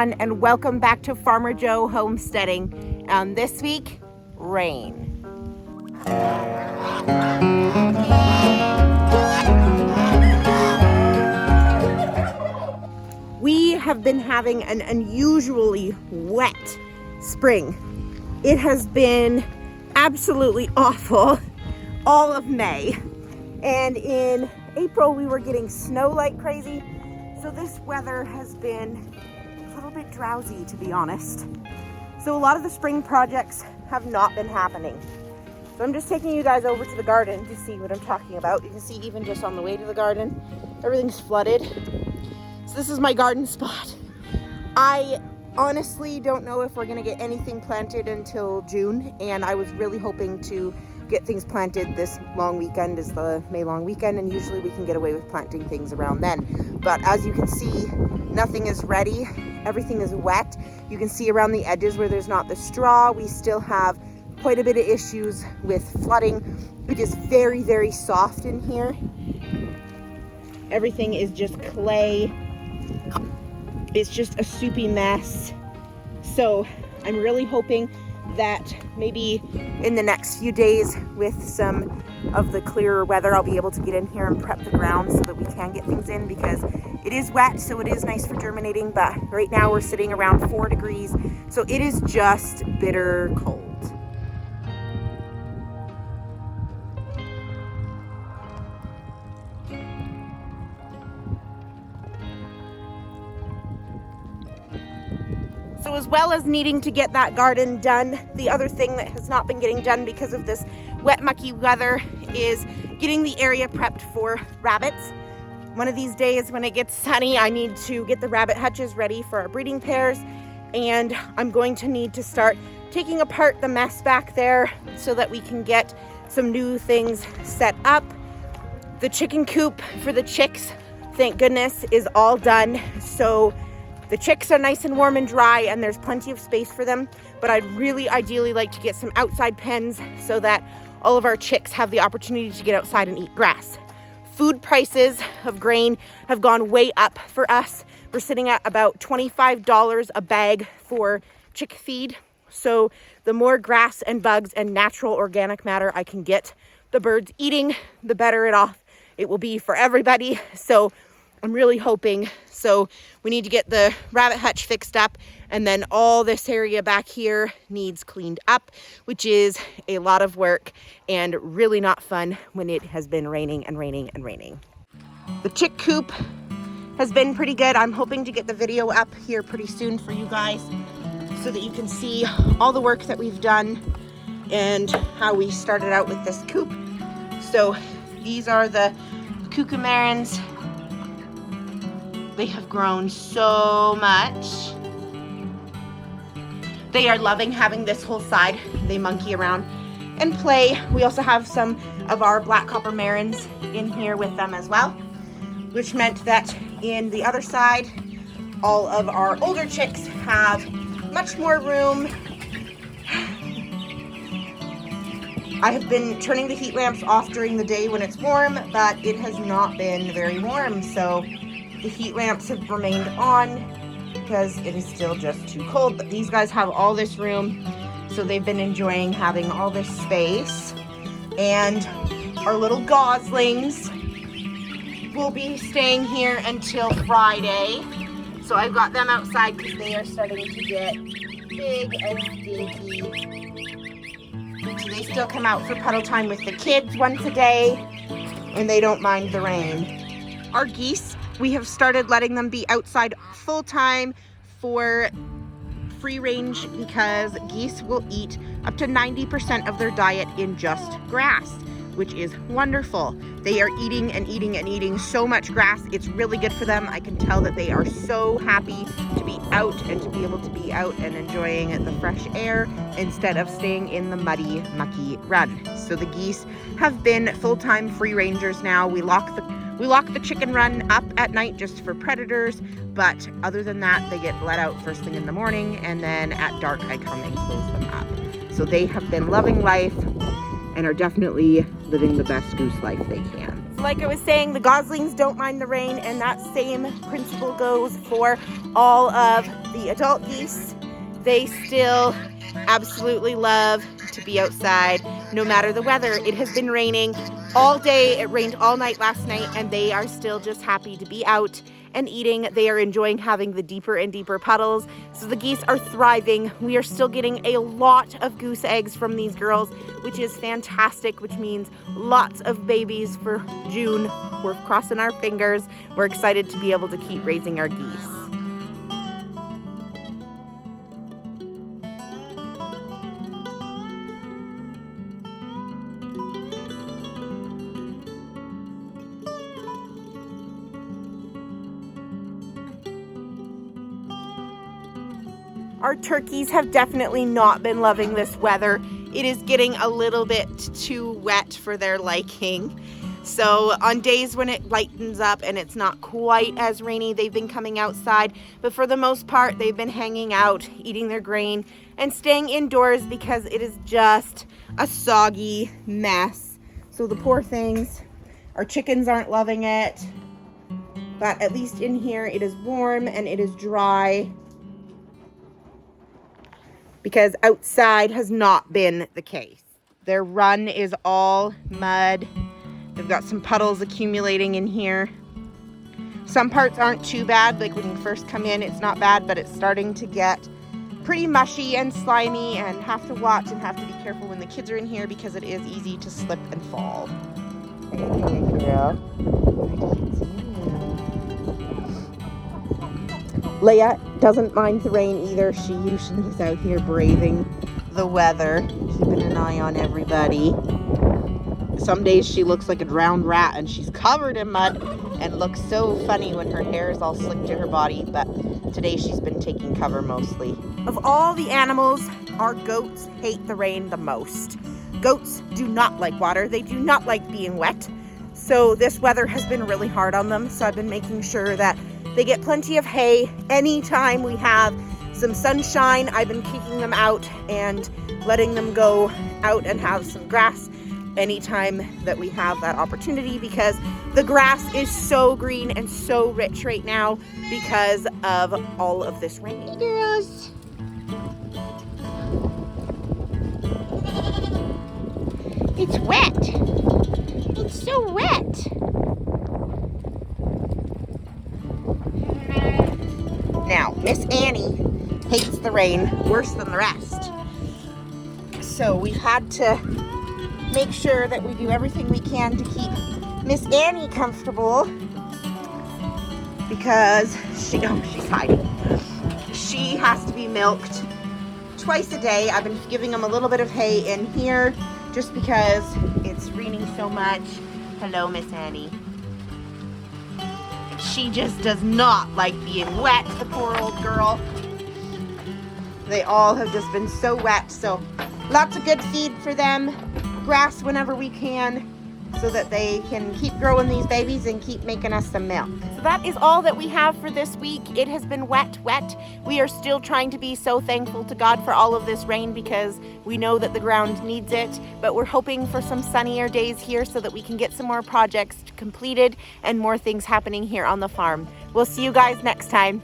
everyone, and welcome back to Farmer Joe Homesteading. This week, rain. We have been having an unusually wet spring. It has been absolutely awful all of May. And in April, we were getting snow like crazy. So this weather has been a little bit drowsy, to be honest. So a lot of the spring projects have not been happening. So I'm just taking you guys over to the garden to see what I'm talking about. You can see even just on the way to the garden, everything's flooded. So this is my garden spot. I honestly don't know if we're gonna get anything planted until June, and I was really hoping to get things planted. This long weekend is the May long weekend, and usually we can get away with planting things around then. But as you can see, nothing is ready. Everything is wet. You can see around the edges where there's not the straw, we still have quite a bit of issues with flooding. It is very, very soft in here. Everything is just clay. It's just a soupy mess. So I'm really hoping that maybe in the next few days with some of the clearer weather, I'll be able to get in here and prep the ground so that we can get things in, because it is wet, so it is nice for germinating, but right now we're sitting around 4 degrees, so it is just bitter cold. So as well as needing to get that garden done, the other thing that has not been getting done because of this wet, mucky weather is getting the area prepped for rabbits. One of these days when it gets sunny, I need to get the rabbit hutches ready for our breeding pairs, and I'm going to need to start taking apart the mess back there so that we can get some new things set up. The chicken coop for the chicks, thank goodness, is all done. So the chicks are nice and warm and dry, and there's plenty of space for them, but I'd really ideally like to get some outside pens so that all of our chicks have the opportunity to get outside and eat grass. Food prices of grain have gone way up for us. We're sitting at about $25 a bag for chick feed. So the more grass and bugs and natural organic matter I can get the birds eating, the better it will be for everybody. So I'm really hoping. So we need to get the rabbit hutch fixed up, and then all this area back here needs cleaned up, which is a lot of work and really not fun when it has been raining and raining and raining. The chick coop has been pretty good. I'm hoping to get the video up here pretty soon for you guys so that you can see all the work that we've done and how we started out with this coop. So these are the cucamarins. They have grown so much. They are loving having this whole side. They monkey around and play. We also have some of our black copper marins in here with them as well, which meant that in the other side, all of our older chicks have much more room. I have been turning the heat lamps off during the day when it's warm, but it has not been very warm, so the heat lamps have remained on because it is still just too cold. But these guys have all this room, so they've been enjoying having all this space. And our little goslings will be staying here until Friday. So I've got them outside because they are starting to get big and stinky. So they still come out for puddle time with the kids once a day, and they don't mind the rain. Our geese, we have started letting them be outside full time for free range because geese will eat up to 90% of their diet in just grass, which is wonderful. They are eating and eating and eating so much grass. It's really good for them. I can tell that they are so happy to be out and to be able to be out and enjoying the fresh air instead of staying in the muddy, mucky run. So the geese have been full-time free rangers now. We lock the chicken run up at night just for predators, but other than that, they get let out first thing in the morning, and then at dark I come and close them up. So they have been loving life and are definitely living the best goose life they can. like I was saying, the goslings don't mind the rain, and that same principle goes for all of the adult geese. They still absolutely love to be outside no matter the weather. It has been raining all day. It rained all night last night, and they are still just happy to be out and eating. They are enjoying having the deeper and deeper puddles. So the geese are thriving. We are still getting a lot of goose eggs from these girls, which is fantastic, which means lots of babies for June. We're crossing our fingers. We're excited to be able to keep raising our geese. Our turkeys have definitely not been loving this weather. It is getting a little bit too wet for their liking. So on days when it lightens up and it's not quite as rainy, they've been coming outside. But for the most part, they've been hanging out, eating their grain, and staying indoors because it is just a soggy mess. So the poor things, our chickens aren't loving it. But at least in here, it is warm and it is dry, because outside has not been the case. Their run is all mud. They've got some puddles accumulating in here. Some parts aren't too bad, like when you first come in, it's not bad, but it's starting to get pretty mushy and slimy, and have to watch and have to be careful when the kids are in here because it is easy to slip and fall. Hey, girl. Leia doesn't mind the rain either. She usually is out here braving the weather, keeping an eye on everybody. Some days she looks like a drowned rat and she's covered in mud and looks so funny when her hair is all slicked to her body, but today she's been taking cover mostly. Of all the animals, our goats hate the rain the most. Goats do not like water. They do not like being wet. So this weather has been really hard on them. So I've been making sure that they get plenty of hay. Anytime we have some sunshine, I've been kicking them out and letting them go out and have some grass anytime that we have that opportunity, because the grass is so green and so rich right now because of all of this rain. Hey girls. It's wet. It's so wet. Now, Miss Annie hates the rain worse than the rest. So we've had to make sure that we do everything we can to keep Miss Annie comfortable, because she's hiding. She has to be milked twice a day. I've been giving them a little bit of hay in here just because it's raining so much. Hello, Miss Annie. She just does not like being wet, the poor old girl. They all have just been so wet, so lots of good feed for them, grass whenever we can, so that they can keep growing these babies and keep making us some milk. So that is all that we have for this week. It has been wet. We are still trying to be so thankful to God for all of this rain, because we know that the ground needs it, but we're hoping for some sunnier days here so that we can get some more projects completed and more things happening here on the farm. We'll see you guys next time.